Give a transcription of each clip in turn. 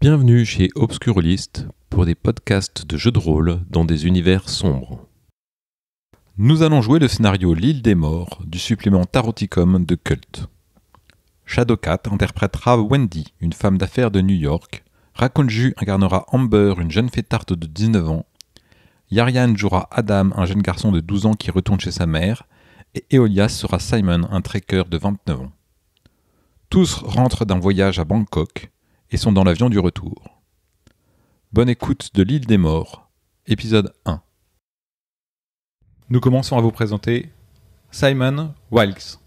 Bienvenue chez Obscurlist pour des podcasts de jeux de rôle dans des univers sombres. Nous allons jouer le scénario L'île des morts du supplément Taroticom de Cult. Shadowcat interprétera Wendy, une femme d'affaires de New York. Rakonju incarnera Amber, une jeune fêtarde de 19 ans. Yarian jouera Adam, un jeune garçon de 12 ans qui retourne chez sa mère. Et Eolias sera Simon, un trekker de 29 ans. Tous rentrent d'un voyage à Bangkok et sont dans l'avion du retour. Bonne écoute de l'île des morts, épisode 1. Nous commençons à vous présenter Simon Wilkes.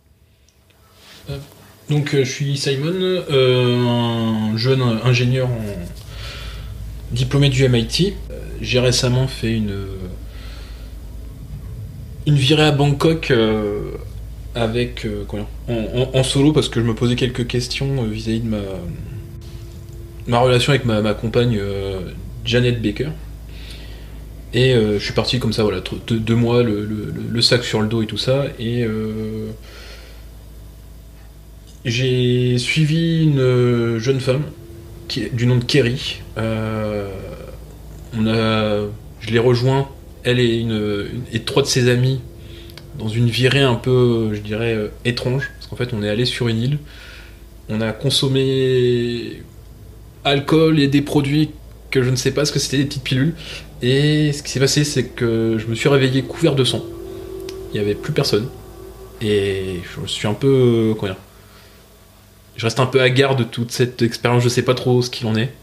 Je suis Simon, un jeune ingénieur diplômé du MIT. J'ai récemment fait une virée à Bangkok en solo parce que je me posais quelques questions vis-à-vis de ma relation avec ma compagne Janet Baker. Et je suis parti comme ça, voilà, 2 mois, le sac sur le dos et tout ça. Et j'ai suivi une jeune femme du nom de Kerry. Je l'ai rejoint, elle et 3 de ses amis, dans une virée un peu, je dirais, étrange. Parce qu'en fait, on est allé sur une île, on a consommé alcool et des produits que je ne sais pas ce que c'était, des petites pilules. Et ce qui s'est passé, c'est que je me suis réveillé couvert de sang. Il n'y avait plus personne. Et je suis un peu... Je reste un peu hagard de toute cette expérience, je sais pas trop ce qu'il en est.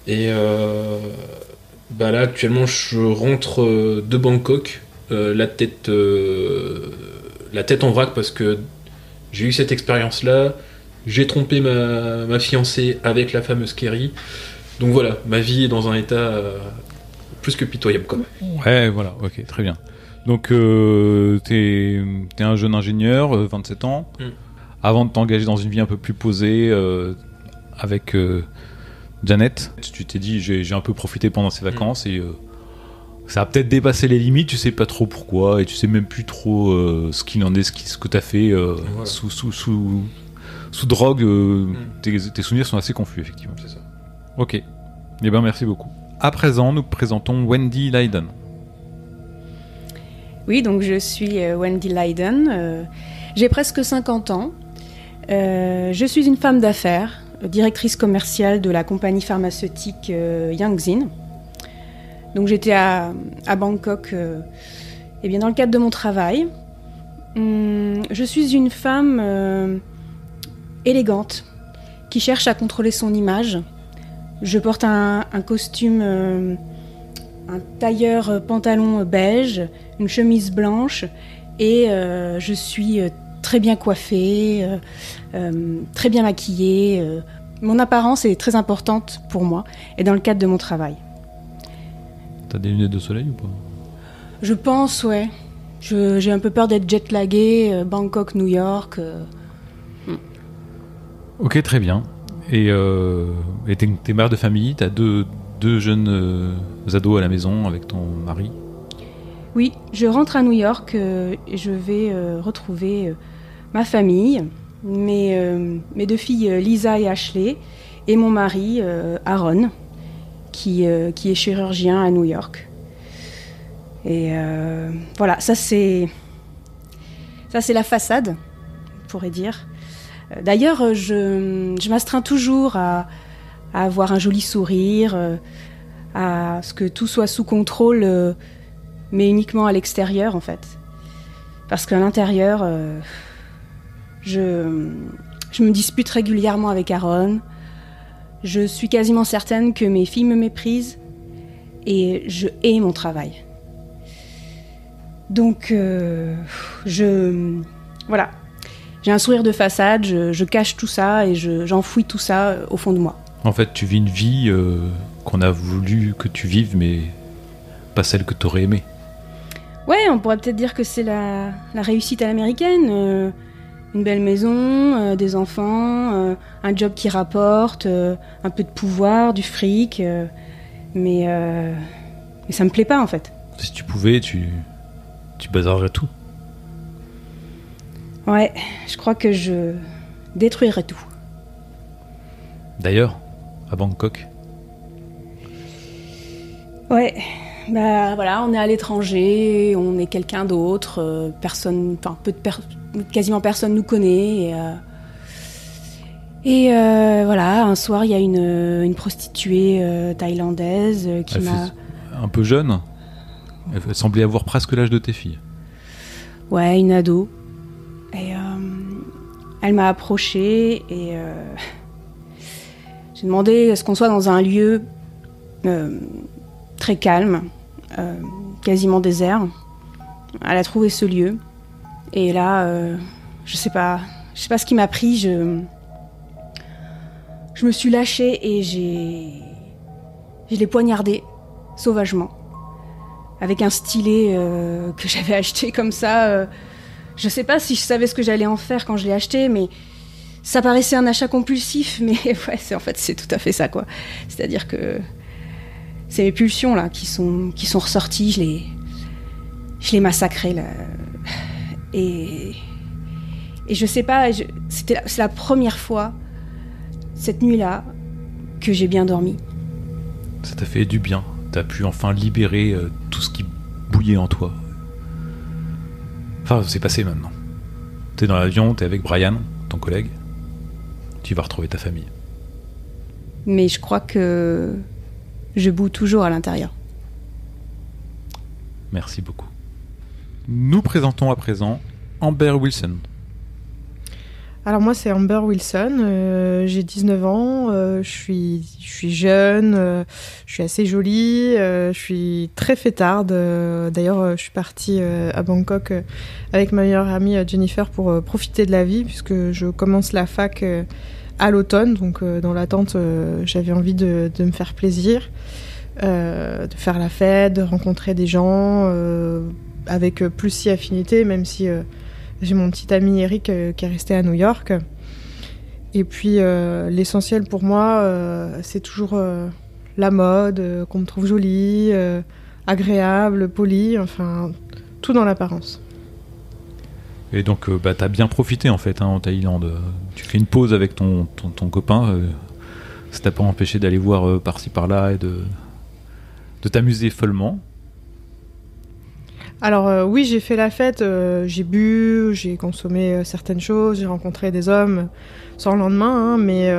Et là, actuellement, je rentre de Bangkok, la tête en vrac, parce que j'ai eu cette expérience-là. J'ai trompé ma fiancée avec la fameuse Kerry. Donc voilà, ma vie est dans un état plus que pitoyable, quoi. Ouais, voilà, ok, très bien. Donc, t'es un jeune ingénieur, 27 ans. Avant de t'engager dans une vie un peu plus posée avec Janet, tu t'es dit j'ai un peu profité pendant ces vacances et ça a peut-être dépassé les limites, tu sais pas trop pourquoi et tu sais même plus trop ce qu'il en est, ce que t'as fait voilà. sous drogue. Tes souvenirs sont assez confus, effectivement. C'est ça. Ok, eh bien merci beaucoup. À présent, nous présentons Wendy Lydon. Oui, donc je suis Wendy Lydon, j'ai presque 50 ans. Je suis une femme d'affaires, directrice commerciale de la compagnie pharmaceutique Yangzin. Donc j'étais à Bangkok dans le cadre de mon travail. Je suis une femme élégante qui cherche à contrôler son image. Je porte un costume, un tailleur pantalon beige, une chemise blanche et je suis très bien coiffée, très bien maquillée. Mon apparence est très importante pour moi et dans le cadre de mon travail. T'as des lunettes de soleil ou pas ? Je pense, ouais. J'ai un peu peur d'être jet-laguée, Bangkok, New York. Ok, très bien. Et t'es mère de famille, t'as deux jeunes ados à la maison avec ton mari ? Oui, je rentre à New York et je vais retrouver ma famille, mes 2 filles Lisa et Ashley, et mon mari Aaron, qui est chirurgien à New York. Et voilà, ça c'est la façade, on pourrait dire. D'ailleurs, je m'astreins toujours à avoir un joli sourire, à ce que tout soit sous contrôle, mais uniquement à l'extérieur en fait. Parce qu'à l'intérieur, je me dispute régulièrement avec Aaron. Je suis quasiment certaine que mes filles me méprisent et je hais mon travail. Donc, voilà. J'ai un sourire de façade, je cache tout ça et j'enfouis tout ça au fond de moi. En fait, tu vis une vie qu'on a voulu que tu vives, mais pas celle que tu aurais aimée. Ouais, on pourrait peut-être dire que c'est la réussite à l'américaine. Une belle maison, des enfants, un job qui rapporte, un peu de pouvoir, du fric. Mais ça me plaît pas, en fait. Si tu pouvais, tu bazarerais tout. Ouais, je crois que je détruirais tout. D'ailleurs, à Bangkok, Ouais, bah voilà, on est à l'étranger, on est quelqu'un d'autre, quasiment personne nous connaît. Voilà, un soir, il y a une prostituée thaïlandaise qui m'a... Un peu jeune. Elle semblait avoir presque l'âge de tes filles. Ouais, une ado. Et elle m'a approchée et j'ai demandé à ce qu'on soit dans un lieu très calme, quasiment désert. Elle a trouvé ce lieu. Et là, je sais pas ce qui m'a pris. Je me suis lâchée et je l'ai poignardée sauvagement. Avec un stylet que j'avais acheté comme ça. Je sais pas si je savais ce que j'allais en faire quand je l'ai acheté, mais ça paraissait un achat compulsif. Mais ouais, c'est tout à fait ça, quoi. C'est-à-dire que c'est mes pulsions là qui sont ressorties. Je l'ai massacrée là. Et je sais pas. C'est la première fois cette nuit-là que j'ai bien dormi. Ça t'a fait du bien. T'as pu enfin libérer tout ce qui bouillait en toi. Enfin, c'est passé maintenant. T'es dans l'avion, t'es avec Brian, ton collègue. Tu vas retrouver ta famille. Mais je crois que je boue toujours à l'intérieur. Merci beaucoup. Nous présentons à présent Amber Wilson. Alors moi c'est Amber Wilson, j'ai 19 ans, je suis jeune, je suis assez jolie, je suis très fêtarde. D'ailleurs je suis partie à Bangkok avec ma meilleure amie Jennifer pour profiter de la vie puisque je commence la fac à l'automne, donc dans l'attente j'avais envie de me faire plaisir, de faire la fête, de rencontrer des gens avec plus si affinité, même si... j'ai mon petit ami Eric qui est resté à New York. Et puis l'essentiel pour moi, c'est toujours la mode, qu'on me trouve jolie, agréable, polie, enfin tout dans l'apparence. Et donc t'as bien profité en fait en Thaïlande. Tu fais une pause avec ton copain. Ça t'a pas empêché d'aller voir par-ci par-là et de t'amuser follement. Alors oui, j'ai fait la fête, j'ai bu, j'ai consommé certaines choses, j'ai rencontré des hommes sans le lendemain, hein, mais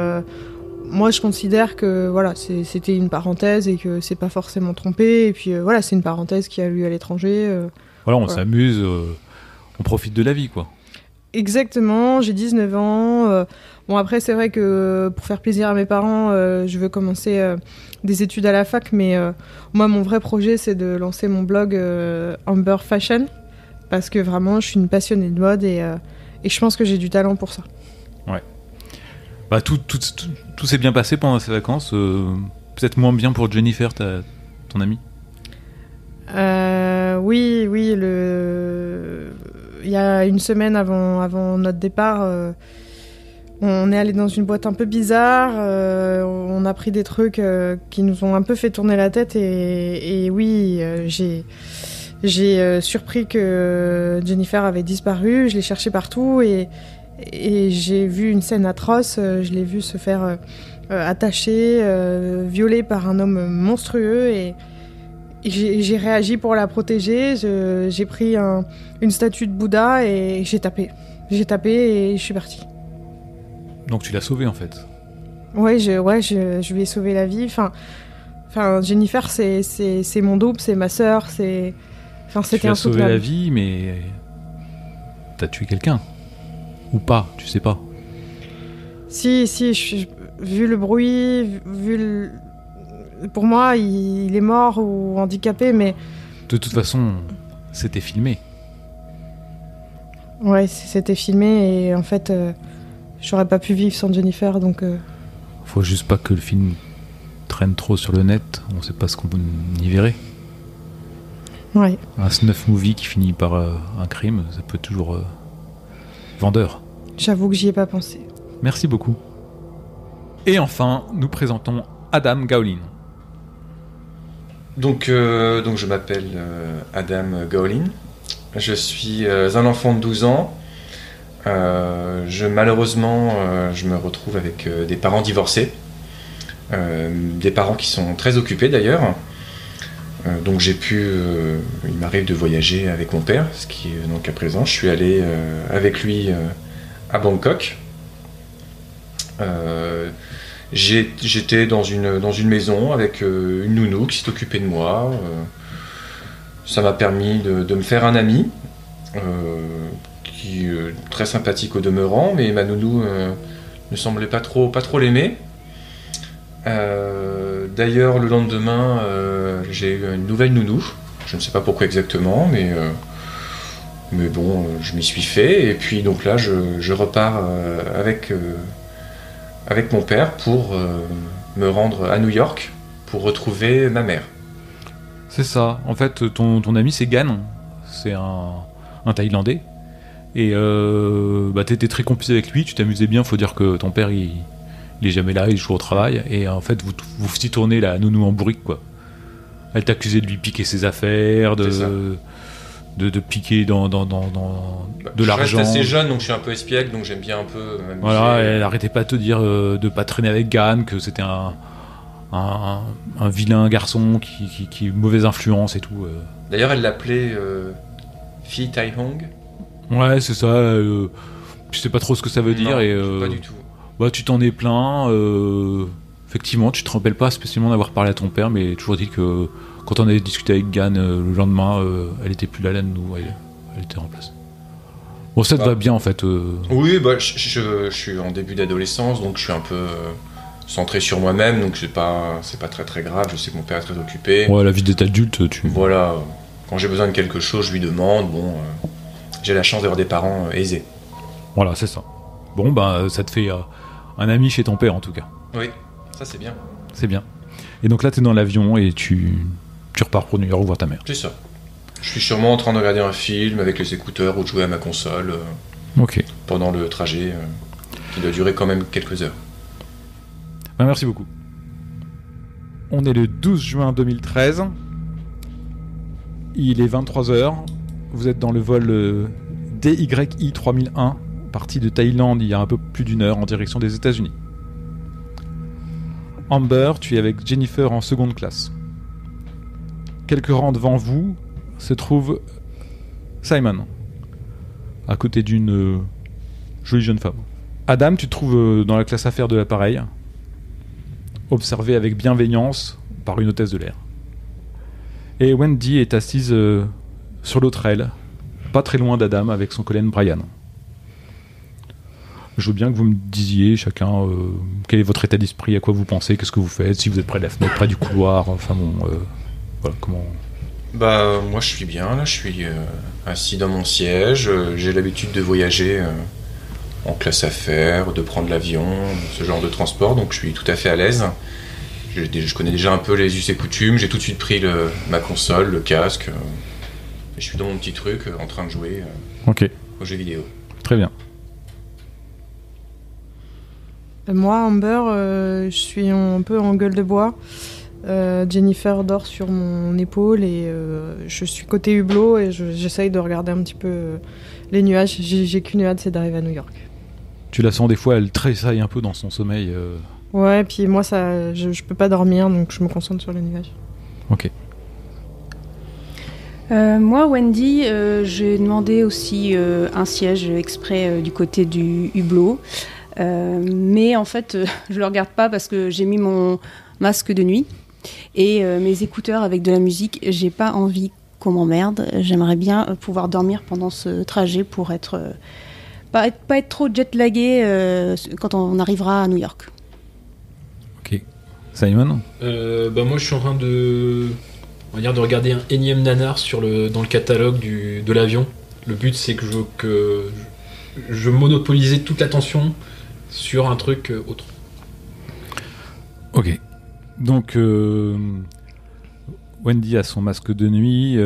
moi je considère que voilà, c'était une parenthèse et que c'est pas forcément trompé, et puis voilà, c'est une parenthèse qui a lieu à l'étranger. On s'amuse, on profite de la vie, quoi. Exactement, j'ai 19 ans. Bon, après, c'est vrai que pour faire plaisir à mes parents, je veux commencer des études à la fac, mais moi, mon vrai projet, c'est de lancer mon blog Amber Fashion, parce que vraiment, je suis une passionnée de mode et je pense que j'ai du talent pour ça. Ouais. Bah, tout s'est bien passé pendant ces vacances. Peut-être moins bien pour Jennifer, ton amie. Oui, il y a une semaine avant notre départ, on est allé dans une boîte un peu bizarre, on a pris des trucs qui nous ont un peu fait tourner la tête et oui, j'ai surpris que Jennifer avait disparu, je l'ai cherchée partout et j'ai vu une scène atroce, je l'ai vue se faire attacher, violer par un homme monstrueux et j'ai réagi pour la protéger, j'ai pris une statue de Bouddha et j'ai tapé. J'ai tapé et je suis partie. Donc tu l'as sauvée en fait. Ouais, je lui ai sauvé la vie. Enfin, Jennifer, c'est mon double, c'est ma sœur, c'était insoutenable. Tu as sauvé la vie, mais t'as tué quelqu'un ou pas, tu sais pas. Si, vu le bruit, pour moi, il est mort ou handicapé, mais... De toute façon, c'était filmé. Ouais, c'était filmé et en fait, j'aurais pas pu vivre sans Jennifer, donc... Faut juste pas que le film traîne trop sur le net, on sait pas ce qu'on y verrait. Ouais. Un snuff movie qui finit par un crime, ça peut toujours vendeur. J'avoue que j'y ai pas pensé. Merci beaucoup. Et enfin, nous présentons Adam Gaolin. Donc je m'appelle Adam Gaolin. Je suis un enfant de 12 ans. Malheureusement, je me retrouve avec des parents divorcés. Des parents qui sont très occupés d'ailleurs. Donc il m'arrive de voyager avec mon père, ce qui est donc à présent. Je suis allé avec lui à Bangkok. J'étais dans une maison avec une nounou qui s'est occupée de moi. Ça m'a permis de me faire un ami, qui est très sympathique au demeurant, mais ma nounou ne semblait pas trop l'aimer. D'ailleurs, le lendemain, j'ai eu une nouvelle nounou. Je ne sais pas pourquoi exactement, mais bon, je m'y suis fait. Et puis donc là, je repars avec mon père pour me rendre à New York pour retrouver ma mère. C'est ça. En fait, ton ami, c'est Gan. C'est un Thaïlandais. Et t'étais très complice avec lui, tu t'amusais bien. Faut dire que ton père, il est jamais là, il est toujours au travail. Et en fait, vous faisiez tourner la nounou en bourrique, quoi. Elle t'accusait de lui piquer ses affaires, de piquer dans de l'argent. Je reste assez jeune, donc je suis un peu espiègle, donc j'aime bien un peu m'amuser. Voilà, elle arrêtait pas de te dire de pas traîner avec Gan, que c'était un vilain garçon qui mauvaise influence et tout. D'ailleurs, elle l'appelait Phi Tai Hong. Ouais, c'est ça. Je sais pas trop ce que ça veut dire. Et, pas du tout. Bah, tu t'en es plaint. Effectivement, tu te rappelles pas spécialement d'avoir parlé à ton père, mais toujours dit que quand on avait discuté avec Gan le lendemain, elle était plus là, nous, elle était en place. Bon, ça te va bien en fait. Oui, je suis en début d'adolescence, donc je suis un peu centré sur moi-même, donc c'est pas très très grave. Je sais que mon père est très occupé. Ouais, la vie d'être adulte, Voilà, quand j'ai besoin de quelque chose, je lui demande. Bon, j'ai la chance d'avoir des parents aisés. Voilà, c'est ça. Bon, bah, ça te fait un ami chez ton père en tout cas. Oui, ça c'est bien. C'est bien. Et donc là, t'es dans l'avion et tu repars pour New York voir ta mère. C'est ça. Je suis sûrement en train de regarder un film avec les écouteurs ou de jouer à ma console pendant le trajet qui doit durer quand même quelques heures. Ben, merci beaucoup. On est le 12 juin 2013. Il est 23h. Vous êtes dans le vol DYI 3001, parti de Thaïlande il y a un peu plus d'une heure en direction des États-Unis. Amber, tu es avec Jennifer en seconde classe. Quelques rangs devant vous se trouve Simon, à côté d'une jolie jeune femme. Adam, tu te trouves dans la classe affaires de l'appareil, observé avec bienveillance par une hôtesse de l'air. Et Wendy est assise sur l'autre aile, pas très loin d'Adam, avec son collègue Brian. Je veux bien que vous me disiez chacun quel est votre état d'esprit, à quoi vous pensez, qu'est-ce que vous faites, si vous êtes près de la fenêtre, près du couloir, enfin bon, voilà, comment... Bah, moi je suis bien, là, je suis assis dans mon siège, j'ai l'habitude de voyager en classe affaires, de prendre l'avion, ce genre de transport, donc je suis tout à fait à l'aise. Je connais déjà un peu les us et coutumes, j'ai tout de suite pris ma console, le casque, et je suis dans mon petit truc en train de jouer aux jeux vidéo. Très bien. Moi, Amber, je suis un peu en gueule de bois. Jennifer dort sur mon épaule et je suis côté hublot et j'essaye de regarder un petit peu les nuages. J'ai qu'une hâte, c'est d'arriver à New York. Tu la sens des fois, elle tressaille un peu dans son sommeil. Ouais, puis moi, je peux pas dormir, donc je me concentre sur les nuages. Ok. Moi, Wendy, j'ai demandé aussi un siège exprès du côté du hublot. Mais en fait, je le regarde pas parce que j'ai mis mon masque de nuit et mes écouteurs avec de la musique. J'ai pas envie qu'on m'emmerde. J'aimerais bien pouvoir dormir pendant ce trajet pour pas être trop jet-lagué quand on arrivera à New York. Ok. Simon ? Moi, je suis en train de regarder un énième nanar dans le catalogue de l'avion. Le but, c'est que je monopolisais toute l'attention sur un truc autre. Ok. Donc, Wendy a son masque de nuit,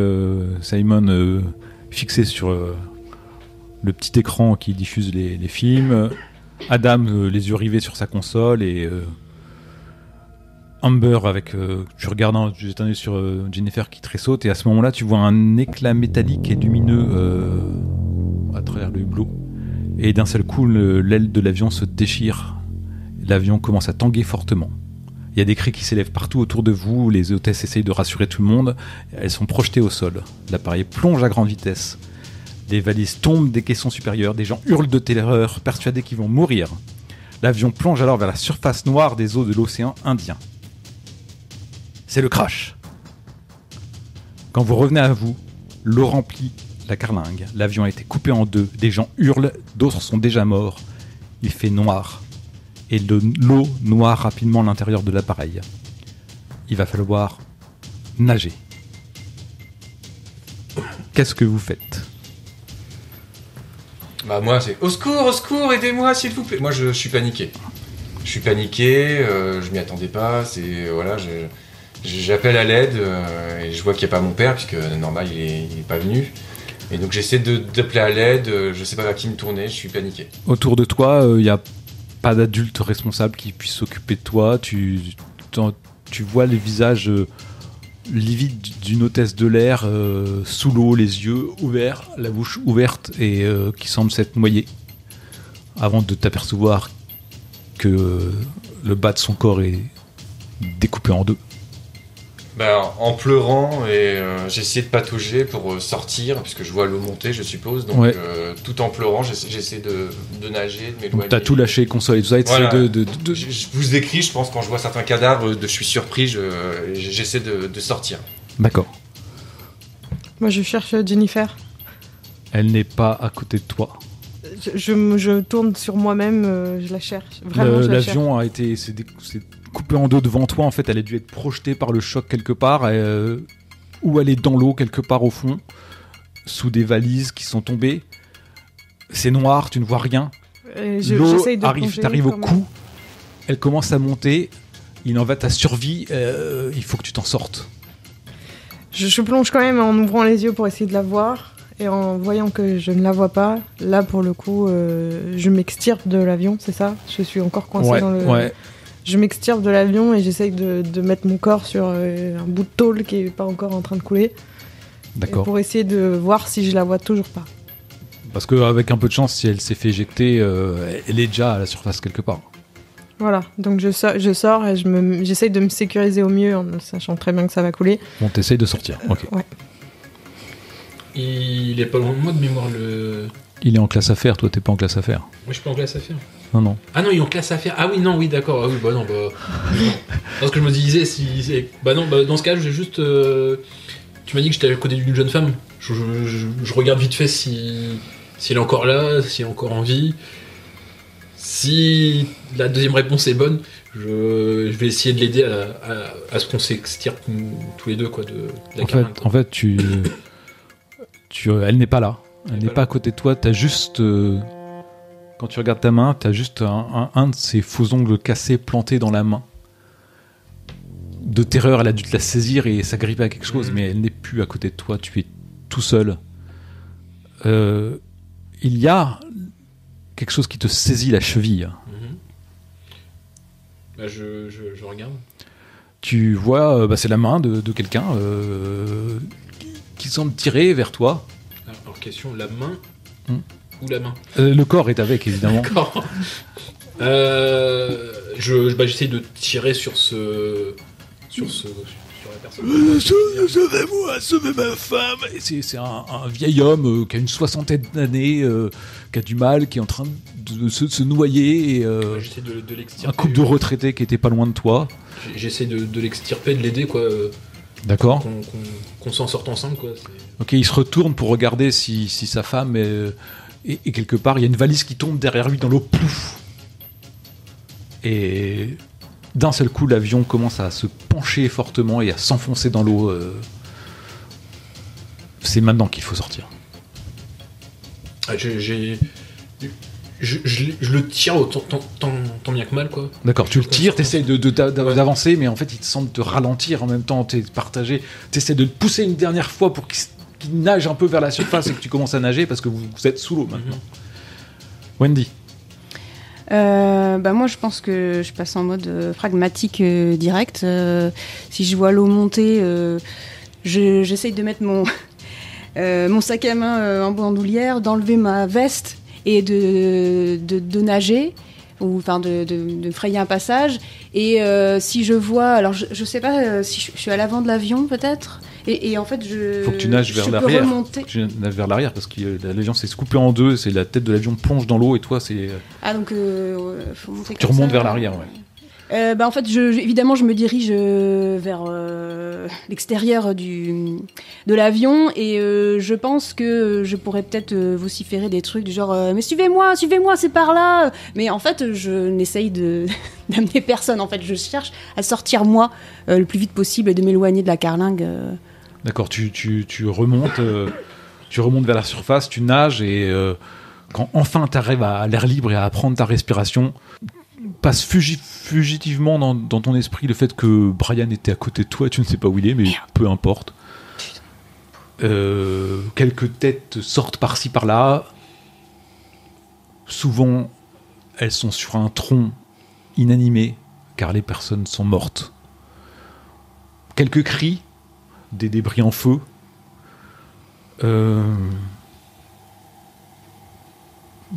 Simon fixé sur le petit écran qui diffuse les films, Adam les yeux rivés sur sa console et Amber avec... tu regardes, juste un œil sur Jennifer qui tressaute et à ce moment-là tu vois un éclat métallique et lumineux à travers le hublot. Et d'un seul coup, l'aile de l'avion se déchire. L'avion commence à tanguer fortement. Il y a des cris qui s'élèvent partout autour de vous, les hôtesses essayent de rassurer tout le monde, elles sont projetées au sol. L'appareil plonge à grande vitesse. Des valises tombent des caissons supérieurs, des gens hurlent de terreur, persuadés qu'ils vont mourir. L'avion plonge alors vers la surface noire des eaux de l'océan Indien. C'est le crash. Quand vous revenez à vous, l'eau remplit la carlingue. L'avion a été coupé en deux. Des gens hurlent, d'autres sont déjà morts. Il fait noir. Et l'eau noie rapidement l'intérieur de l'appareil. Il va falloir nager. Qu'est-ce que vous faites ? Bah moi c'est au secours, aidez-moi s'il vous plaît. Moi je suis paniqué. Je m'y attendais pas. J'appelle à l'aide et je vois qu'il n'y a pas mon père puisque normal il est pas venu. Et donc j'essaie d'appeler à l'aide. Je sais pas vers qui me tourner. Je suis paniqué. Autour de toi, il n'y a pas d'adulte responsable qui puisse s'occuper de toi. Tu vois les visages livides d'une hôtesse de l'air sous l'eau, les yeux ouverts, la bouche ouverte et qui semble s'être noyée avant de t'apercevoir que le bas de son corps est découpé en deux. Bah, en pleurant et j'essaie de patauger pour sortir puisque je vois l'eau monter je suppose donc ouais. Tout en pleurant j'essaie de nager, de m'éloigner. Donc t'as tout lâché, console et tout ça, voilà. de... Je vous écris, je pense quand je vois certains cadavres, je suis surpris, j'essaie de sortir. D'accord. Moi, je cherche Jennifer. Elle n'est pas à côté de toi. Je tourne sur moi-même, je la cherche. Vraiment, je la cherche. L'avion a été c'est coupé en deux devant toi. En fait, elle a dû être projetée par le choc quelque part, ou elle est dans l'eau quelque part au fond, sous des valises qui sont tombées. C'est noir, tu ne vois rien. L'eau t'arrive au cou. Elle commence à monter. Il en va de ta survie. Il faut que tu t'en sortes. Je plonge quand même en ouvrant les yeux pour essayer de la voir. Et en voyant que je ne la vois pas, là pour le coup, je m'extirpe de l'avion, c'est ça ? Je suis encore coincée dans le... Ouais. Je m'extirpe de l'avion et j'essaye de mettre mon corps sur un bout de tôle qui n'est pas encore en train de couler. D'accord. Pour essayer de voir si je la vois toujours pas. Parce qu'avec un peu de chance, si elle s'est fait éjecter, elle est déjà à la surface quelque part. Voilà, donc je sors et j'essaye de me sécuriser au mieux en sachant très bien que ça va couler. Bon, t'essayes de sortir, ok. Ouais. Il est pas loin de moi de mémoire Il est en classe affaires, toi t'es pas en classe affaires. Moi je suis pas en classe affaires. Non. Ah non, il est en classe affaires. Ah oui, non, oui, d'accord. Ah oui, bah non, Parce que je me disais, dans ce cas, j'ai juste. Tu m'as dit que j'étais à côté d'une jeune femme. Je regarde vite fait si elle est encore là, si elle est encore en vie. Si la deuxième réponse est bonne, je vais essayer de l'aider à ce qu'on s'extirpe tous les deux quoi, de la carlingue. En fait, elle n'est pas là. Elle n'est pas à côté de toi. T'as juste, quand tu regardes ta main, t'as juste un de ces faux ongles cassés plantés dans la main. De terreur, elle a dû te la saisir et s'agripper à quelque chose, mais elle n'est plus à côté de toi. Tu es tout seul. Il y a quelque chose qui te saisit la cheville. Bah, je regarde. Tu vois, c'est la main de quelqu'un qui semble tirer vers toi. Alors question, la main ou la main Le corps est avec, évidemment. D'accord. J'essaie de tirer sur la personne. Sauvez-moi, sauvez ma femme. Et c'est un vieil homme qui a une soixantaine d'années, qui a du mal, qui est en train de se noyer. Et, j'essaie de l'extirper. Un couple de retraités qui était pas loin de toi. J'essaie de l'extirper, de l'aider, quoi. D'accord. Qu'on s'en sorte ensemble, quoi. Ok, il se retourne pour regarder si sa femme est quelque part. Il y a une valise qui tombe derrière lui dans l'eau. Plouf. Et d'un seul coup, l'avion commence à se pencher fortement et à s'enfoncer dans l'eau. C'est maintenant qu'il faut sortir. Je le tire tant bien que mal, quoi. D'accord, tu le tires, t'essayes d'avancer, mais en fait, il te semble te ralentir en même temps, t'es partagé. T'essayes de le pousser une dernière fois pour qu'il nage un peu vers la surface et que tu commences à nager parce que vous êtes sous l'eau maintenant. Wendy. Moi, je pense que je passe en mode pragmatique direct. Si je vois l'eau monter, j'essaye de mettre mon sac à main en bandoulière, d'enlever ma veste et de nager. ou enfin de frayer un passage. Et si je vois, alors je sais pas si je suis à l'avant de l'avion peut-être. Et en fait, faut que tu nages vers l'arrière. Tu nages vers l'arrière parce que l'avion s'est coupé en deux, c'est la tête de l'avion plonge dans l'eau et toi c'est. Ah donc faut monter. Tu remontes vers l'arrière, ouais. En fait, évidemment, je me dirige vers l'extérieur de l'avion et je pense que je pourrais peut-être vociférer des trucs du genre mais suivez-moi, c'est par là. Mais en fait, je n'essaye d'amener personne. En fait, je cherche à sortir moi le plus vite possible et de m'éloigner de la carlingue. D'accord, tu remontes, vers la surface, tu nages et quand enfin tu arrives à l'air libre et à prendre ta respiration, passe fugitivement dans ton esprit le fait que Brian était à côté de toi, tu ne sais pas où il est, mais peu importe. Quelques têtes sortent par-ci par-là. Souvent, elles sont sur un tronc inanimé, car les personnes sont mortes. Quelques cris, des débris en feu.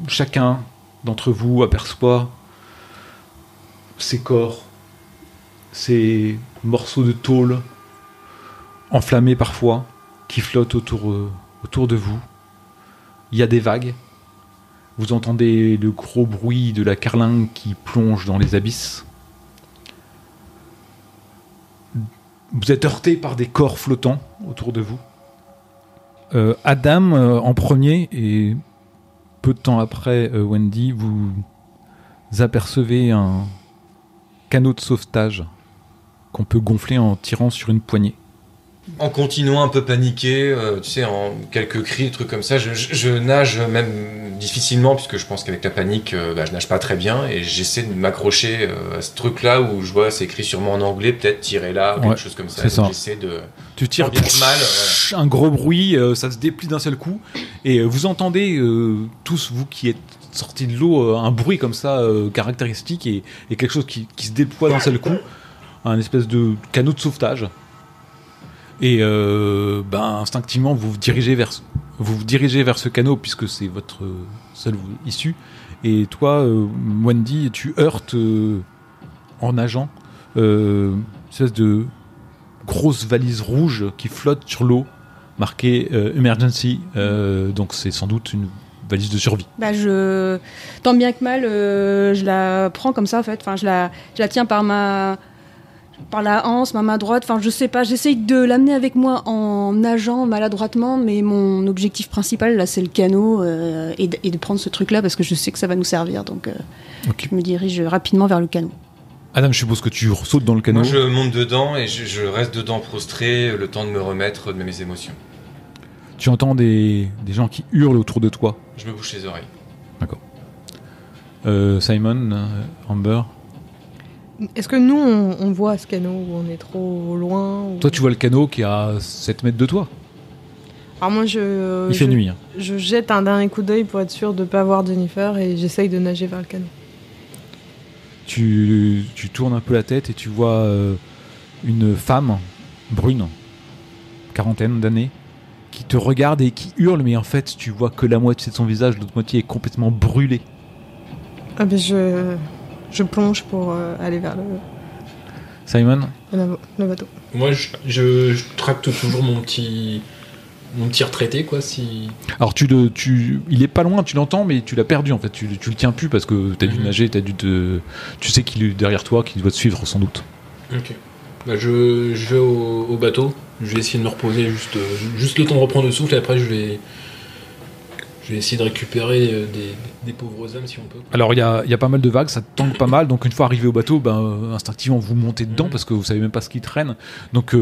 Chacun d'entre vous aperçoit ces corps, ces morceaux de tôle enflammés parfois, qui flottent autour de vous. Il y a des vagues. Vous entendez le gros bruit de la carlingue qui plonge dans les abysses. Vous êtes heurté par des corps flottants autour de vous. Adam, en premier, et peu de temps après, Wendy, vous apercevez un canot de sauvetage qu'on peut gonfler en tirant sur une poignée. En continuant un peu paniqué, tu sais, en quelques cris, des trucs comme ça, je nage même difficilement, puisque je pense qu'avec la panique, je nage pas très bien, et j'essaie de m'accrocher à ce truc-là où je vois c'est écrit sûrement en anglais, peut-être tirer là, ou quelque chose comme ça. C'est ça. J'essaie de... Tu tires bien mal, voilà. Un gros bruit, ça se déplie d'un seul coup, et vous entendez tous, vous qui êtes sortis de l'eau, un bruit comme ça caractéristique et quelque chose qui se déploie d'un seul coup, un espèce de canot de sauvetage. Et instinctivement vous vous dirigez vers ce canot puisque c'est votre seule issue. Et toi, Wendy, tu heurtes en nageant une espèce de grosse valise rouge qui flotte sur l'eau, marquée emergency. Donc c'est sans doute une valise de survie. Tant bien que mal, je la prends comme ça en fait. Enfin, je la tiens par la hanse, ma main droite, enfin je sais pas, j'essaye de l'amener avec moi en nageant maladroitement, mais mon objectif principal là c'est le canot et de prendre ce truc là parce que je sais que ça va nous servir, donc okay. Je me dirige rapidement vers le canot. Adam, je suppose que tu sautes dans le canot. Moi je monte dedans et je reste dedans prostré, le temps de me remettre de mes émotions. Tu entends des gens qui hurlent autour de toi. Je me bouche les oreilles. D'accord. Simon, Amber. Est-ce que nous, on voit ce canot où on est trop loin ou... Toi, tu vois le canot qui est à 7 mètres de toi. Alors moi, il fait nuit. Hein. Je jette un dernier coup d'œil pour être sûr de ne pas voir Jennifer et j'essaye de nager vers le canot. Tu tournes un peu la tête et tu vois une femme brune, quarantaine d'années, qui te regarde et qui hurle, mais en fait, tu vois que la moitié de son visage, l'autre moitié est complètement brûlée. Ah ben je plonge pour aller vers Simon, le bateau. Moi, je tracte toujours mon petit retraité, quoi. Si... Alors, il est pas loin, tu l'entends, mais tu l'as perdu, en fait. Tu le tiens plus parce que t'as dû nager, tu sais qu'il est derrière toi, qu'il doit te suivre, sans doute. Ok. Je vais au bateau. Je vais essayer de me reposer juste le temps de reprendre le souffle, et après, je vais essayer de récupérer des pauvres âmes si on peut. Alors il y a pas mal de vagues, ça tangue pas mal, donc une fois arrivé au bateau, instinctivement vous montez dedans parce que vous savez même pas ce qui traîne. Donc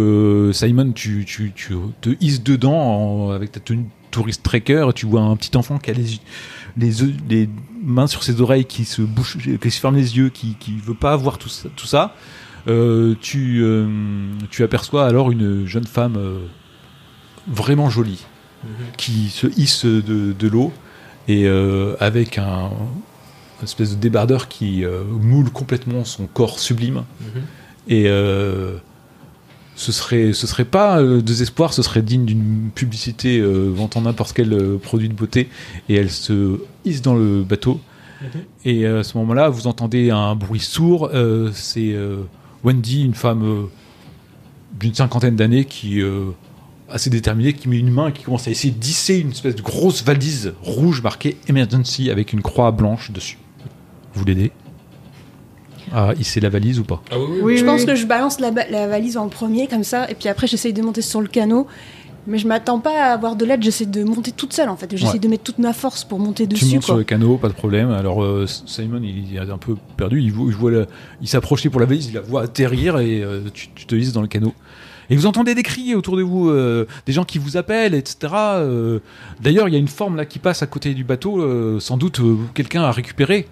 Simon, tu te hisses dedans avec ta tenue de touriste trekker, tu vois un petit enfant qui a les mains sur ses oreilles, qui se ferme les yeux, qui veut pas voir tout ça. Tu aperçois alors une jeune femme vraiment jolie. Qui se hisse de l'eau et avec une espèce de débardeur qui moule complètement son corps sublime. Et ce serait pas désespoir, ce serait digne d'une publicité vantant n'importe quel produit de beauté. Et elle se hisse dans le bateau Et à ce moment-là, vous entendez un bruit sourd. C'est Wendy, une femme d'une 50aine d'années qui assez déterminée, qui met une main et qui commence à essayer d'hisser une espèce de grosse valise rouge marquée Emergency avec une croix blanche dessus. Vous l'aidez à hisser la valise ou pas? Ah oui. Oui, Je pense que je balance la valise en premier, comme ça, et puis après j'essaye de monter sur le canot. Mais je m'attends pas à avoir de l'aide, j'essaie de monter toute seule en fait. J'essaie de mettre toute ma force pour monter dessus. Tu montes sur le canot, pas de problème. Alors Simon, il est un peu perdu. Il s'approchait pour la valise, il la voit atterrir et tu te hisses dans le canot. Et vous entendez des cris autour de vous, des gens qui vous appellent, etc. D'ailleurs, il y a une forme là qui passe à côté du bateau. Sans doute, quelqu'un a récupéré.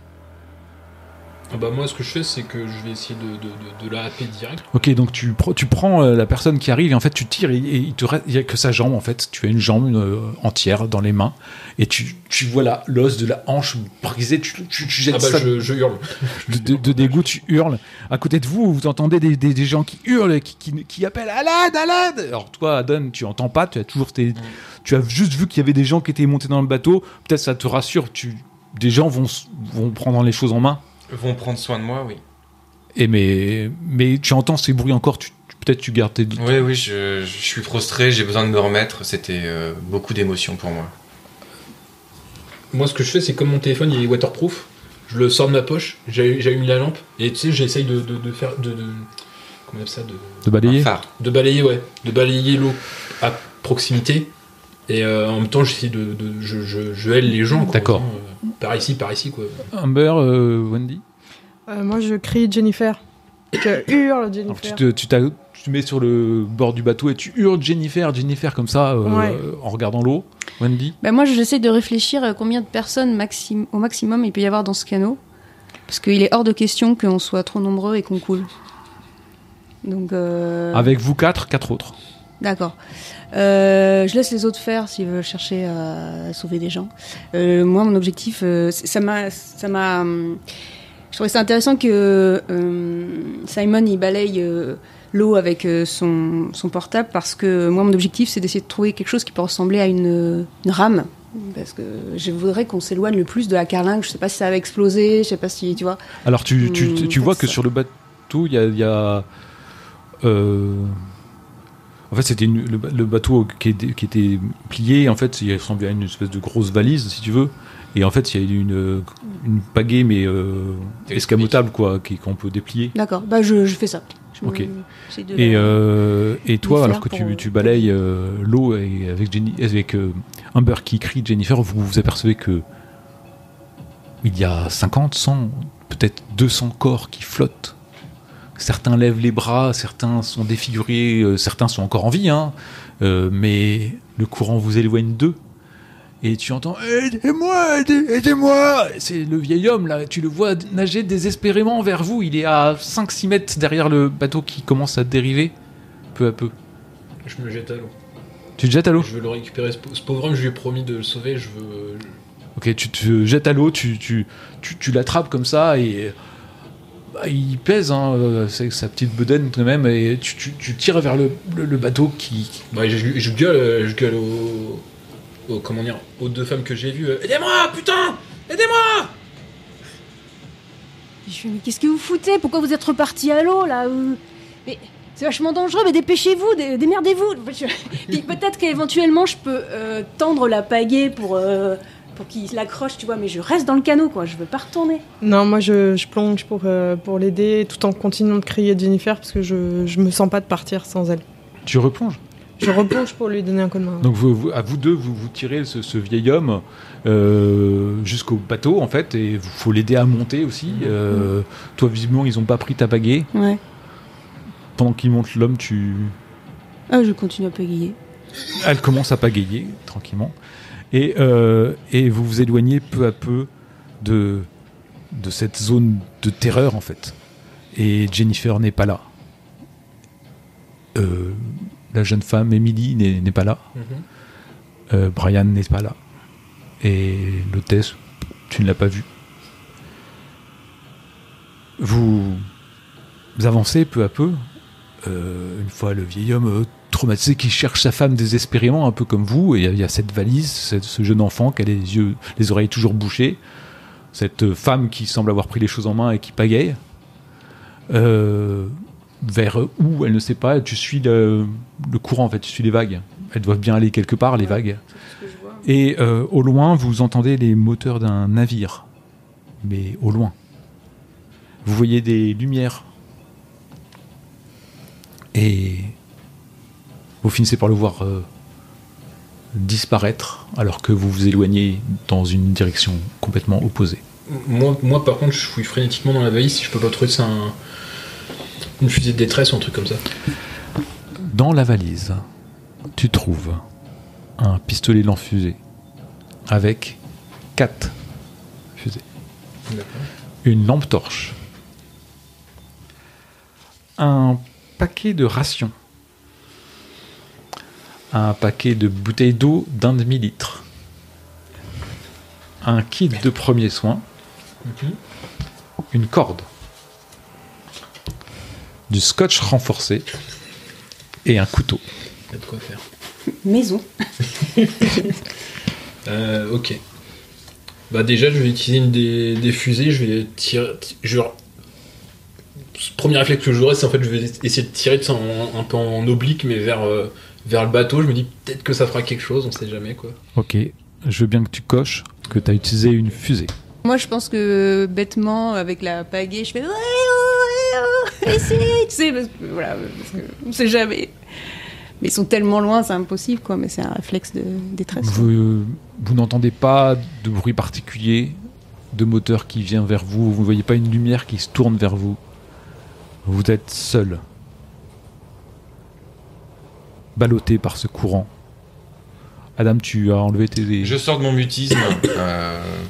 Ah bah moi, ce que je fais, c'est que je vais essayer de la happer direct. Ok, donc tu prends la personne qui arrive et en fait tu tires et il y a que sa jambe en fait. Tu as une jambe entière dans les mains et tu vois l'os de la hanche brisée. Tu jettes ça. Je hurle. De dégoût, tu hurles. À côté de vous, vous entendez des gens qui hurlent, qui appellent à l'aide. Alors toi, Adon, tu entends pas. Tu as juste vu qu'il y avait des gens qui étaient montés dans le bateau. Peut-être ça te rassure. Des gens vont prendre les choses en main. Vont prendre soin de moi, oui. Et mais tu entends ces bruits encore, peut-être tu gardes tes... Oui, je suis frustré, j'ai besoin de me remettre, c'était beaucoup d'émotions pour moi. Moi, ce que je fais, c'est comme mon téléphone, il est waterproof, je le sors de ma poche, j'allume la lampe, et tu sais, j'essaye de faire... comment on appelle ça De balayer. Un phare. De balayer l'eau à proximité, et en même temps, j'essaie je hèle les gens, quoi. D'accord. Par ici, quoi. Humber, Wendy. Moi, je crie Jennifer. Je hurle Jennifer. Alors, tu te mets sur le bord du bateau et tu hurles Jennifer comme ça, en regardant l'eau. Wendy. Moi, j'essaie de réfléchir à combien de personnes au maximum il peut y avoir dans ce canot. Parce qu'il est hors de question qu'on soit trop nombreux et qu'on coule. Donc, Avec vous quatre autres. D'accord. Je laisse les autres faire s'ils veulent chercher à sauver des gens. Moi, mon objectif, ça m'a. Je trouvais ça intéressant que Simon il balaye l'eau avec son portable parce que moi, mon objectif, c'est d'essayer de trouver quelque chose qui peut ressembler à une rame. Parce que je voudrais qu'on s'éloigne le plus de la carlingue. Je sais pas si ça va exploser, je sais pas si tu vois. Alors tu vois que sur le bateau, il y a en fait, c'était le bateau qui était plié. En fait, il ressemblait à une espèce de grosse valise, si tu veux. Et en fait, il y a une pagaie, mais escamotable, quoi, qu'on peut déplier. D'accord. Je fais ça. Ok. Et toi, alors que tu balayes l'eau et avec Humber qui crie Jennifer, vous apercevez que il y a 50, 100, peut-être 200 corps qui flottent. Certains lèvent les bras, certains sont défigurés, certains sont encore en vie, hein, mais le courant vous éloigne d'eux. Et tu entends « Aidez-moi !» C'est le vieil homme, là, tu le vois nager désespérément vers vous. Il est à 5-6 mètres derrière le bateau qui commence à dériver, peu à peu. Je me jette à l'eau. Tu te jettes à l'eau ? Je veux le récupérer. Ce pauvre homme, je lui ai promis de le sauver, je veux... Ok, tu te jettes à l'eau, tu l'attrapes comme ça, et... il pèse, hein, c'est sa petite bedaine quand même, et tu tires vers le bateau qui... je gueule aux deux femmes que j'ai vues. Aidez-moi, putain, aidez-moi. Je fais, mais qu'est-ce que vous foutez ? Pourquoi vous êtes repartis à l'eau là ? Mais c'est vachement dangereux, mais dépêchez-vous, démerdez-vous. Puis peut-être qu'éventuellement je peux tendre la pagaie pour qu'il l'accroche, tu vois, mais je reste dans le canot, quoi, je veux pas retourner. Non, moi je plonge pour l'aider, tout en continuant de crier Jennifer, parce que je me sens pas de partir sans elle. Tu replonges ? Je replonge pour lui donner un coup de main. Donc à vous deux, vous tirez ce vieil homme jusqu'au bateau, en fait, et il faut l'aider à monter aussi. Toi, visiblement, ils ont pas pris ta pagaie. Ouais. Pendant qu'il monte l'homme, je continue à pagayer. Elle commence à pagayer, tranquillement. Et vous vous éloignez peu à peu de cette zone de terreur, en fait. Et Jennifer n'est pas là. La jeune femme, Emily, n'est pas là. Brian n'est pas là. Et l'hôtesse, tu ne l'as pas vue. Vous avancez peu à peu. Une fois le vieil homme traumatisé qui cherche sa femme désespérément, un peu comme vous, et il y a cette valise, ce jeune enfant qui a les oreilles toujours bouchées. cette femme qui semble avoir pris les choses en main et qui pagaille. Vers où, elle ne sait pas. Tu suis le courant, en fait, tu suis les vagues. Elles doivent bien aller quelque part, les vagues. Et au loin, vous entendez les moteurs d'un navire. Mais au loin. Vous voyez des lumières. Et vous finissez par le voir disparaître alors que vous vous éloignez dans une direction complètement opposée. Moi, par contre, je fouille frénétiquement dans la valise si je peux pas trouver ça une fusée de détresse ou un truc comme ça. Dans la valise, tu trouves un pistolet lance-fusée avec 4 fusées. D'accord. Une lampe torche. Un paquet de rations. Un paquet de bouteilles d'eau d'1 demi-litre. Un kit de premiers soins. Une corde. Du scotch renforcé. Et un couteau. Il y a de quoi faire. Maison. Ok. Bah déjà, je vais utiliser une des fusées. Je vais tirer. Premier réflexe que j'aurai, c'est en fait, je vais essayer de tirer un peu en oblique, mais vers le bateau. Je me dis peut-être que ça fera quelque chose, on sait jamais quoi. Ok, je veux bien que tu coches que tu as utilisé une fusée. Moi, je pense que bêtement, avec la pagaie, je fais essaye, tu sais, parce que on sait jamais. Mais ils sont tellement loin, c'est impossible, quoi. Mais c'est un réflexe de détresse. Vous n'entendez pas de bruit particulier, de moteur qui vient vers vous. Vous ne voyez pas une lumière qui se tourne vers vous. Vous êtes seul, ballotté par ce courant. Adam, tu as enlevé tes... Je sors de mon mutisme,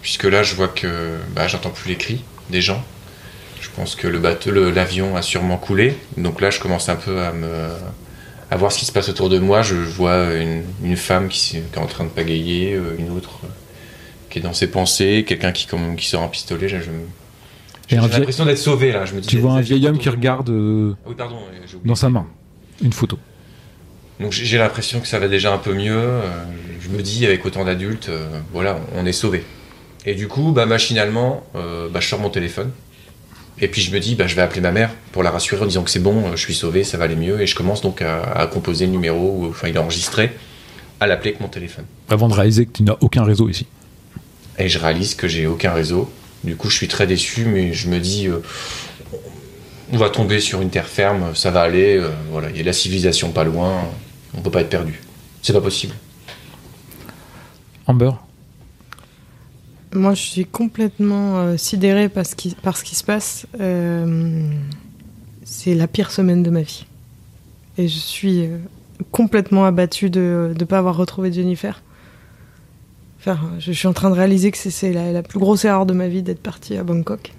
puisque là je vois que j'entends plus les cris des gens. Je pense que l'avion a sûrement coulé. Donc là je commence un peu à voir ce qui se passe autour de moi. Je vois une femme qui est en train de pagayer, une autre qui est dans ses pensées, quelqu'un qui sort un pistolet. J'ai l'impression d'être sauvé là. Je me dis, tu vois un vieil homme qui regarde dans sa main une photo. Donc j'ai l'impression que ça va déjà un peu mieux. Je me dis avec autant d'adultes, voilà, on est sauvé. Et du coup, machinalement, je sors mon téléphone. Et puis je me dis, je vais appeler ma mère pour la rassurer en disant que c'est bon, je suis sauvé, ça va aller mieux. Et je commence donc à composer le numéro, il est enregistré, à l'appeler avec mon téléphone. Avant de réaliser que tu n'as aucun réseau ici. Et je réalise que j'ai aucun réseau. Du coup, je suis très déçu, mais je me dis, on va tomber sur une terre ferme, ça va aller. Voilà, il y a la civilisation pas loin, on peut pas être perdu. C'est pas possible. Amber ? Moi, je suis complètement sidérée par ce qui se passe. C'est la pire semaine de ma vie. Et je suis complètement abattue de ne pas avoir retrouvé Jennifer. Enfin, je suis en train de réaliser que c'est la plus grosse erreur de ma vie d'être partie à Bangkok.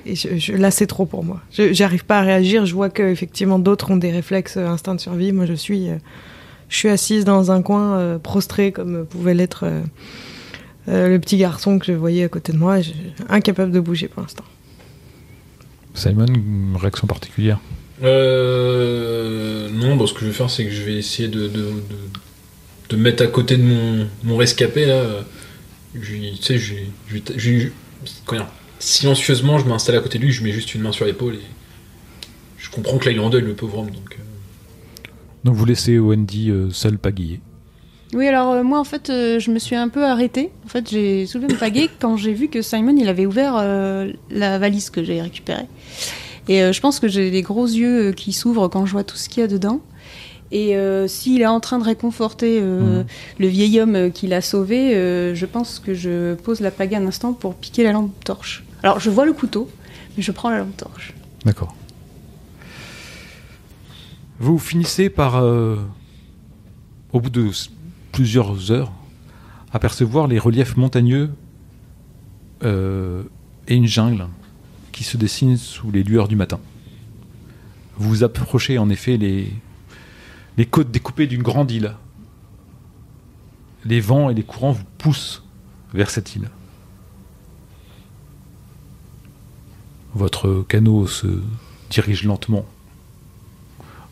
Et là, c'est trop pour moi. J'arrive pas à réagir. Je vois qu'effectivement, d'autres ont des réflexes instinct de survie. Moi, je suis assise dans un coin, prostrée, comme pouvait l'être le petit garçon que je voyais à côté de moi. Incapable de bouger pour l'instant. Simon, une réaction particulière ? Non, ce que je vais faire, c'est que je vais essayer de mettre à côté de mon rescapé là. Silencieusement, je m'installe à côté de lui, je mets juste une main sur l'épaule et je comprends que là il est en deuil, le pauvre homme. Donc vous laissez Wendy seule pagayer. Oui, alors moi en fait, je me suis un peu arrêtée. En fait, j'ai soulevé une pagaie quand j'ai vu que Simon il avait ouvert la valise que j'ai récupérée. Et je pense que j'ai des gros yeux qui s'ouvrent quand je vois tout ce qu'il y a dedans. Et s'il est en train de réconforter le vieil homme qui l'a sauvé, je pense que je pose la pagaie un instant pour piquer la lampe torche. Alors je vois le couteau, mais je prends la lampe torche. D'accord. Vous finissez par, au bout de plusieurs heures, apercevoir les reliefs montagneux et une jungle qui se dessine sous les lueurs du matin. Vous approchez en effet les côtes découpées d'une grande île. Les vents et les courants vous poussent vers cette île. Votre canot se dirige lentement.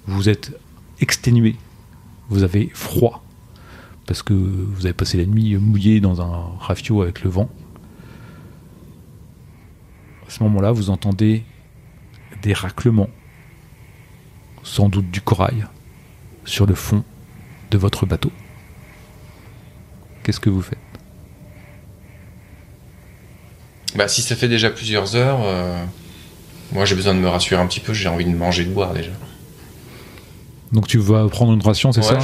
Vous êtes exténué. Vous avez froid parce que vous avez passé la nuit mouillé dans un rafio avec le vent. À ce moment-là, vous entendez des raclements, sans doute du corail, sur le fond de votre bateau. Qu'est-ce que vous faites ? Bah, si ça fait déjà plusieurs heures, moi j'ai besoin de me rassurer un petit peu, j'ai envie de manger et de boire déjà. Donc tu vas prendre une ration, c'est ça ?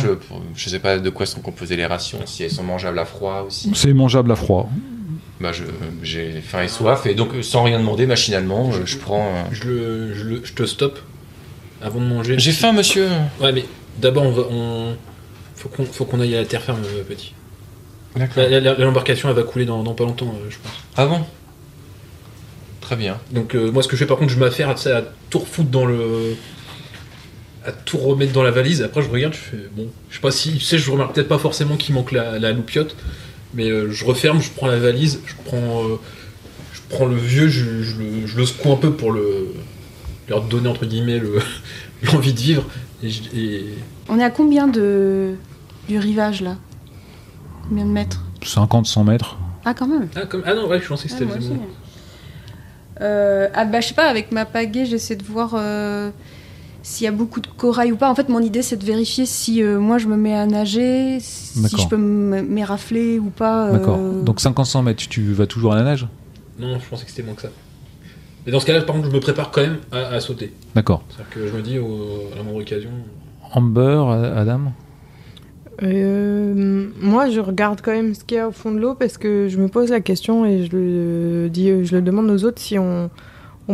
Je sais pas de quoi sont composées les rations, si elles sont mangeables à froid aussi. C'est mangeable à froid. Bah, j'ai faim et soif, et donc sans rien demander, machinalement, je prends... Je te stoppe avant de manger. J'ai faim, monsieur. Ouais, mais d'abord, faut qu'on aille à la terre ferme, petit. D'accord. L'embarcation, elle va couler dans pas longtemps, je pense. Ah bon ? Très bien. Donc moi, ce que je fais, par contre, je m'affaire à tout refoutre à tout remettre dans la valise. Après, je regarde, je fais bon, je sais pas si, tu sais, je remarque peut-être pas forcément qu'il manque la loupiote, mais je referme, je prends la valise, je prends le vieux, je le secoue un peu pour leur donner entre guillemets l'envie de vivre. On est à combien du rivage là ? Combien de mètres ? 50-100 mètres. Ah, quand même. Ah non, ouais, je pensais que c'était moi aussi. bon. Je sais pas, avec ma pagaie, j'essaie de voir s'il y a beaucoup de corail ou pas. En fait, mon idée, c'est de vérifier si moi je me mets à nager, si je peux m'érafler ou pas. D'accord. Donc 50-100 mètres, tu vas toujours à la nage ? Non, je pensais que c'était moins que ça. Mais dans ce cas-là, par contre, je me prépare quand même à sauter. D'accord. C'est-à-dire que je me dis, à la moindre occasion... Amber, Adam ? Moi, je regarde quand même ce qu'il y a au fond de l'eau parce que je me pose la question et je le demande aux autres si on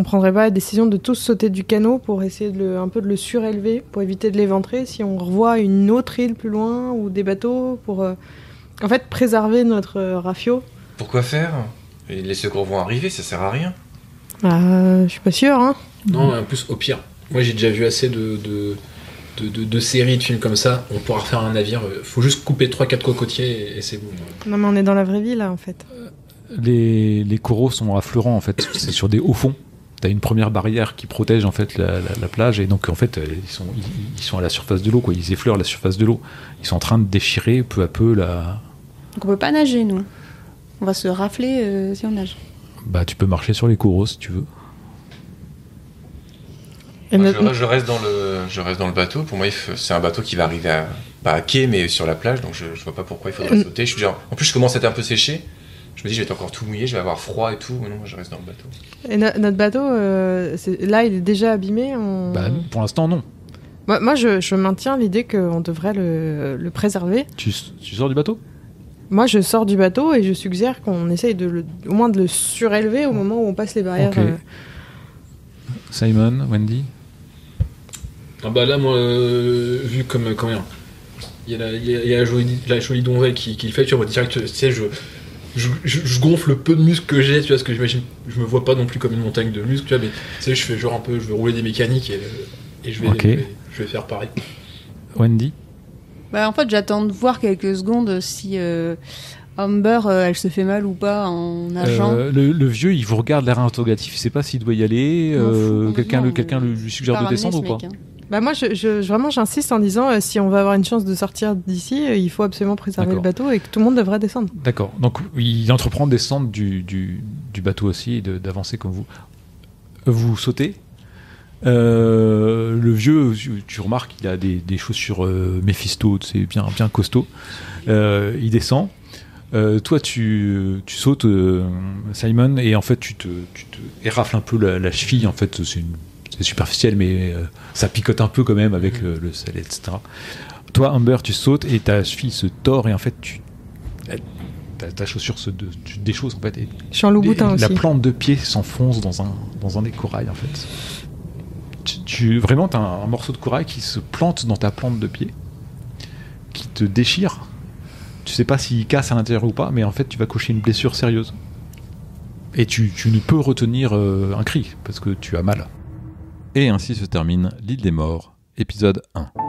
prendrait pas la décision de tous sauter du canot pour essayer un peu de le surélever pour éviter de l'éventrer, si on revoit une autre île plus loin ou des bateaux pour en fait préserver notre rafio. Pourquoi faire ? Et les secours vont arriver, ça sert à rien. Je suis pas sûre, hein. Non, en plus, au pire, moi j'ai déjà vu assez de séries, de films comme ça, on pourra refaire un navire, faut juste couper 3-4 cocotiers et c'est bon. Non, mais on est dans la vraie vie là en fait. Les coraux sont affleurants en fait, c'est sur des hauts fonds. T'as une première barrière qui protège en fait la plage et donc en fait ils sont à la surface de l'eau, quoi. Ils effleurent la surface de l'eau. Ils sont en train de déchirer peu à peu la... Donc on peut pas nager, nous. On va se rafler si on nage. Bah tu peux marcher sur les coraux si tu veux. Je reste dans le bateau. Pour moi, c'est un bateau qui va arriver pas à quai, mais sur la plage, donc je vois pas pourquoi il faudrait sauter. En plus, je commence à être un peu séché. Je me dis, je vais être encore tout mouillé, je vais avoir froid et tout. Non, je reste dans le bateau. Et notre bateau, là, il est déjà abîmé. Bah, pour l'instant, non. Moi, je maintiens l'idée qu'on devrait le préserver. Tu sors du bateau ? Moi, je sors du bateau et je suggère qu'on essaye au moins de le surélever au moment où on passe les barrières. Okay. Simon, Wendy ? Ah bah là, moi, vu comme il y a la jolie donzelle qui le fait, tu vois, direct, tu sais, je gonfle le peu de muscles que j'ai, tu vois, parce que j'imagine, je me vois pas non plus comme une montagne de muscles, tu vois, mais tu sais, je fais genre un peu, je vais rouler des mécaniques et je vais faire pareil. Wendy ? Bah en fait, j'attends de voir quelques secondes si Amber, elle se fait mal ou pas en nageant. Le vieux, il vous regarde l'air interrogatif, il sait pas s'il doit y aller. Quelqu'un lui suggère de descendre ou pas ? Bah moi, vraiment, j'insiste en disant si on va avoir une chance de sortir d'ici, il faut absolument préserver le bateau et que tout le monde devrait descendre. D'accord. Donc il entreprend de descendre du bateau aussi et d'avancer comme vous. Vous sautez. Le vieux, tu remarques qu'il a des chaussures Mephisto, c'est bien costaud. Il descend. Toi, tu sautes, Simon, et en fait, tu te érafles un peu la cheville. En fait, c'est superficiel, mais ça picote un peu quand même avec le sel, etc. Toi, Amber, tu sautes et ta cheville se tord et en fait, ta chaussure tu te déchausses en fait. Et je suis en loup-boutin aussi. La plante de pied s'enfonce dans un des corails en fait. Vraiment, t'as un morceau de corail qui se plante dans ta plante de pied, qui te déchire. Tu sais pas s'il casse à l'intérieur ou pas, mais en fait, tu vas cocher une blessure sérieuse. Et tu ne peux retenir un cri parce que tu as mal. Et ainsi se termine L'île des morts, épisode 1.